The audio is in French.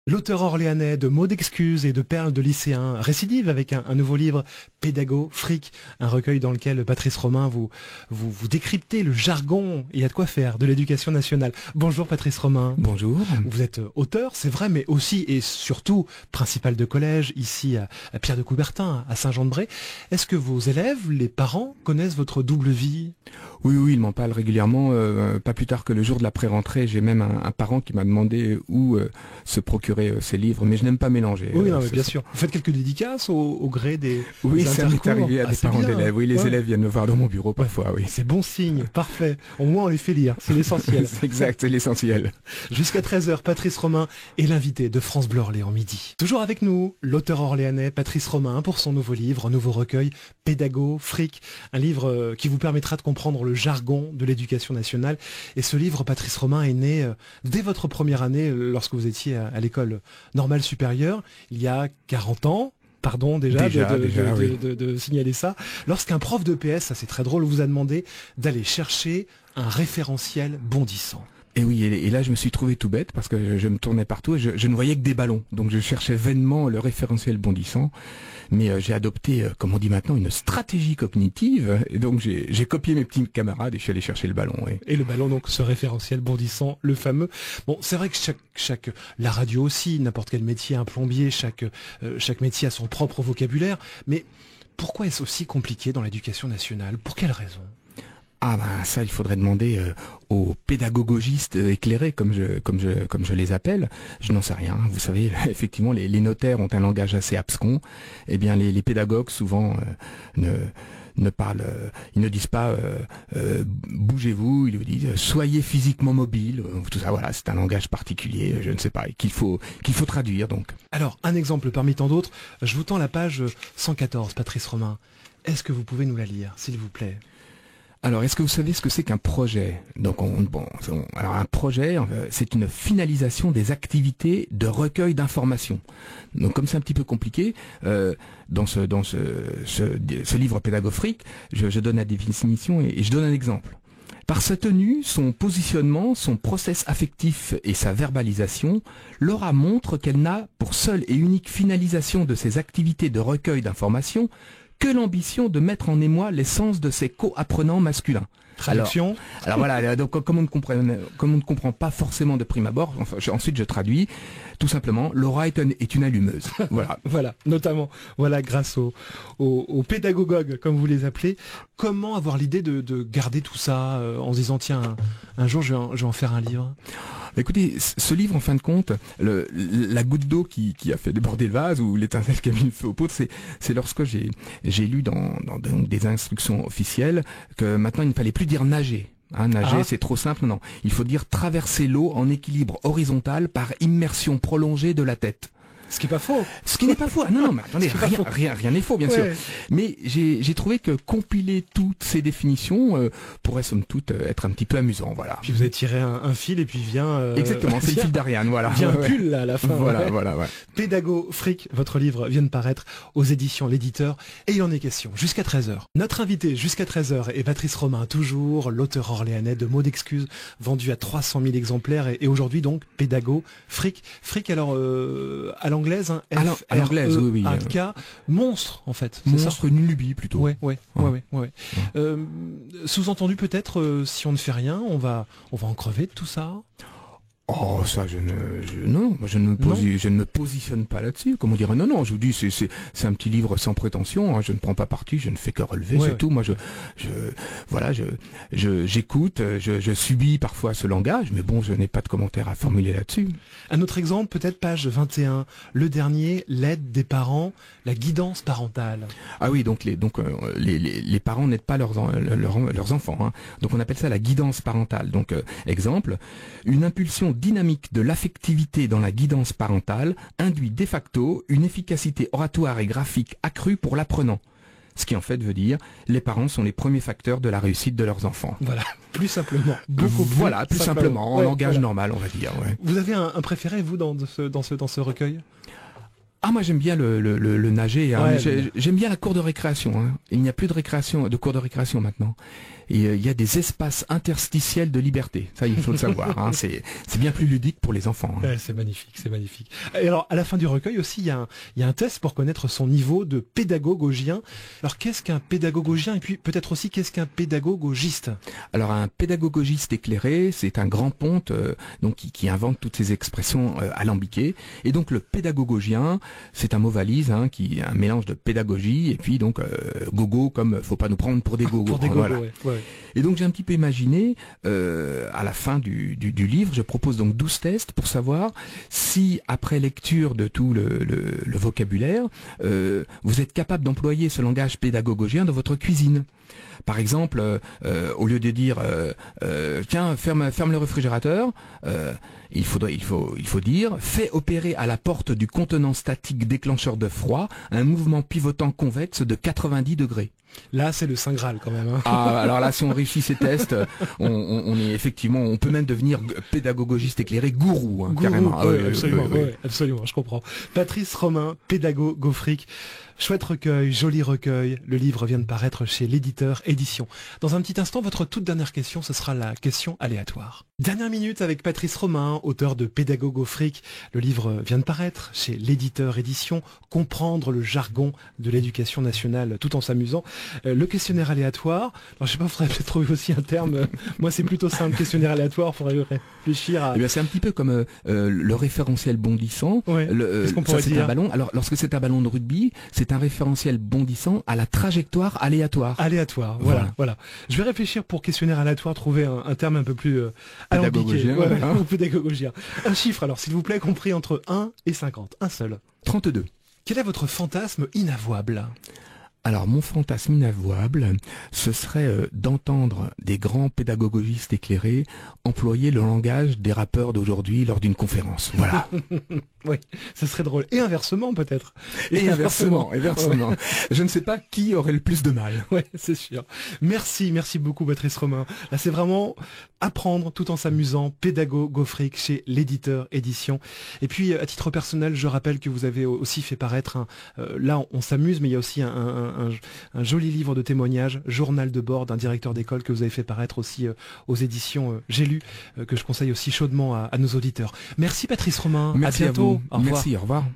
L'auteur orléanais de mots d'excuses et de perles de lycéens récidive avec un nouveau livre, Pédago Fric, un recueil dans lequel Patrice Romain vous décryptez le jargon, il y a de quoi faire, de l'éducation nationale. Bonjour Patrice Romain. Bonjour. Vous êtes auteur, c'est vrai, mais aussi et surtout principal de collège ici à Pierre de Coubertin, à Saint-Jean-de-Bray. Est-ce que vos élèves, les parents, connaissent votre double vie ? Oui, ils m'en parlent régulièrement. Pas plus tard que le jour de la pré-rentrée, j'ai même un parent qui m'a demandé où se procurer ces livres, mais je n'aime pas mélanger. Oui, non, mais bien sûr. Vous faites quelques dédicaces au gré des Oui, des ça m'est arrivé à des parents bien. d'élèves. Oui, les élèves viennent me voir dans mon bureau parfois, oui. C'est bon signe, parfait. Au moins on les fait lire, c'est l'essentiel. C'est exact, c'est l'essentiel. Jusqu'à 13h, Patrice Romain est l'invité de France Bleu Orléans midi. Toujours avec nous, l'auteur orléanais Patrice Romain pour son nouveau livre, nouveau recueil, Pédago Fric, un livre qui vous permettra de comprendre le jargon de l'éducation nationale. Et ce livre, Patrice Romain, est né dès votre première année, lorsque vous étiez à l'école normale supérieure, il y a 40 ans. Pardon déjà, de signaler ça. Lorsqu'un prof de PS, ça c'est très drôle, vous a demandé d'aller chercher un référentiel bondissant. Et oui, et là je me suis trouvé tout bête parce que je me tournais partout et je ne voyais que des ballons. Donc je cherchais vainement le référentiel bondissant. Mais j'ai adopté, comme on dit maintenant, une stratégie cognitive. Et donc j'ai copié mes petits camarades et je suis allé chercher le ballon. Oui. Et le ballon, donc ce référentiel bondissant, le fameux. Bon, c'est vrai que la radio aussi, n'importe quel métier, un plombier, chaque métier a son propre vocabulaire. Mais pourquoi est-ce aussi compliqué dans l'éducation nationale ? Pour quelle raison ? Ah ben ça, il faudrait demander aux pédagogistes éclairés, comme je les appelle. Je n'en sais rien. Vous savez, effectivement, les notaires ont un langage assez abscon. Eh bien, les pédagogues souvent ne parlent, ils ne disent pas bougez-vous. Ils vous disent soyez physiquement mobile. Tout ça, voilà, c'est un langage particulier. Je ne sais pas, qu'il faut traduire donc. Alors, un exemple parmi tant d'autres. Je vous tends la page 114, Patrice Romain. Est-ce que vous pouvez nous la lire, s'il vous plaît ? Alors, est-ce que vous savez ce que c'est qu'un projet ? Donc, alors un projet, c'est une finalisation des activités de recueil d'informations. Donc, comme c'est un petit peu compliqué, dans ce livre pédagogique, je donne la définition et je donne un exemple. Par sa tenue, son positionnement, son process affectif et sa verbalisation, Laura montre qu'elle n'a pour seule et unique finalisation de ses activités de recueil d'informations que l'ambition de mettre en émoi l'essence de ses co-apprenants masculins. Traduction. Alors voilà, donc comme on ne comprend pas forcément de prime abord, ensuite je traduis, tout simplement, Laura est une allumeuse. Voilà. Voilà, notamment, voilà, grâce aux pédagogues, comme vous les appelez. Comment avoir l'idée de garder tout ça en se disant, tiens, un jour je vais en faire un livre ? Écoutez, ce livre, en fin de compte, la goutte d'eau qui a fait déborder le vase ou l'étincelle qui a mis le feu aux poudres, c'est lorsque j'ai lu dans des instructions officielles que maintenant il ne fallait plus dire nager. Nager, c'est trop simple, non. Il faut dire traverser l'eau en équilibre horizontal par immersion prolongée de la tête. Ce qui n'est pas faux. Ce qui n'est pas faux. Non, mais attendez, rien n'est faux, bien sûr. Mais j'ai trouvé que compiler toutes ces définitions pourrait, somme toute, être un petit peu amusant, voilà. Puis vous avez tiré un fil et puis vient... Exactement, c'est le fil d'Ariane, voilà. Vient un pull, là, à la fin. Voilà. Pédago Fric, votre livre vient de paraître aux éditions L'Éditeur, et il en est question, jusqu'à 13h. Notre invité, jusqu'à 13h, est Patrice Romain, toujours l'auteur orléanais de mots d'excuses, vendu à 300 000 exemplaires, et aujourd'hui, donc, Pédago Fric. Fric, alors, à l'anglaise, hein, à l'anglaise, oui. Un cas monstre, en fait. Monstre, une lubie, plutôt. Ouais. Sous-entendu, peut-être, si on ne fait rien, on va en crever de tout ça. Oh, ça, je ne me positionne pas là-dessus. Comment dire ? Non, je vous dis, c'est un petit livre sans prétention. Je ne prends pas parti, je ne fais que relever, c'est tout. Moi, j'écoute, je subis parfois ce langage, mais bon, je n'ai pas de commentaire à formuler là-dessus. Un autre exemple, peut-être page 21, le dernier, l'aide des parents, la guidance parentale. Ah oui, donc les parents n'aident pas leurs enfants. Hein. Donc on appelle ça la guidance parentale. Donc exemple, une impulsion dynamique de l'affectivité dans la guidance parentale induit de facto une efficacité oratoire et graphique accrue pour l'apprenant. Ce qui en fait veut dire les parents sont les premiers facteurs de la réussite de leurs enfants. Voilà, plus simplement. Plus simplement, en langage normal, on va dire. Ouais. Vous avez un préféré, vous, dans ce recueil ? Ah, moi j'aime bien le nager. Hein. J'aime bien la cour de récréation. Hein. Il n'y a plus de cour de récréation maintenant. et il y a des espaces interstitiels de liberté. Ça, il faut le savoir. Hein. C'est bien plus ludique pour les enfants. Hein. Ouais, c'est magnifique, c'est magnifique. Et alors, à la fin du recueil aussi, il y a un test pour connaître son niveau de pédagogogien. Alors, qu'est-ce qu'un pédagogogien et puis peut-être aussi qu'est-ce qu'un pédagogogiste? Alors, un pédagogogiste éclairé, c'est un grand ponte donc qui invente toutes ces expressions alambiquées. Et donc, le pédagogogien, c'est un mot valise qui est un mélange de pédagogie et puis donc gogo, comme faut pas nous prendre pour des gogos. Pour des gogos, voilà. Ouais. Et donc j'ai un petit peu imaginé, à la fin du livre, je propose donc 12 tests pour savoir si, après lecture de tout le vocabulaire, vous êtes capable d'employer ce langage pédagogogien dans votre cuisine. Par exemple, au lieu de dire tiens, ferme le réfrigérateur, il faut dire fais opérer à la porte du contenant statique déclencheur de froid un mouvement pivotant convexe de 90 degrés. Là, c'est le Saint Graal quand même. Hein. Ah, alors là, si on réussit ces tests, on est effectivement, on peut même devenir pédagogiste éclairé, gourou, Gourou, carrément. Absolument, absolument, je comprends. Patrice Romain, pédagogue fric. Chouette recueil, joli recueil. Le livre vient de paraître chez l'éditeur Édition. Dans un petit instant, votre toute dernière question, ce sera la question aléatoire. Dernière minute avec Patrice Romain, auteur de Pédagogue fric. Le livre vient de paraître chez l'éditeur Édition. Comprendre le jargon de l'éducation nationale tout en s'amusant. Le questionnaire aléatoire. Alors, je sais pas, faudrait peut-être trouver aussi un terme. Moi, c'est plutôt simple, questionnaire aléatoire. Faudrait réfléchir à... Eh bien, c'est un petit peu comme le référentiel bondissant. Ouais. Qu'est-ce qu'on pourrait dire ? Un ballon. Alors, lorsque c'est un ballon de rugby, c'est un référentiel bondissant à la trajectoire aléatoire. Aléatoire, voilà. Je vais réfléchir pour questionnaire aléatoire, trouver un terme un peu plus alambiqué. Pédagogogien. Un chiffre alors, s'il vous plaît, compris entre 1 et 50. Un seul. 32. Quel est votre fantasme inavouable ? Alors, mon fantasme inavouable, ce serait d'entendre des grands pédagogistes éclairés employer le langage des rappeurs d'aujourd'hui lors d'une conférence. Voilà. Oui, ce serait drôle. Et inversement, peut-être. Et inversement. Ouais. Je ne sais pas qui aurait le plus de mal. Oui, c'est sûr. Merci beaucoup, Patrice Romain. Là, c'est vraiment apprendre tout en s'amusant. Pédagogue fric chez l'éditeur Édition. Et puis, à titre personnel, je rappelle que vous avez aussi fait paraître là, on s'amuse, mais il y a aussi un joli livre de témoignages, journal de bord d'un directeur d'école que vous avez fait paraître aussi aux éditions J'ai lu, que je conseille aussi chaudement à nos auditeurs. Merci Patrice Romain. Merci à bientôt. À vous. Merci, au revoir.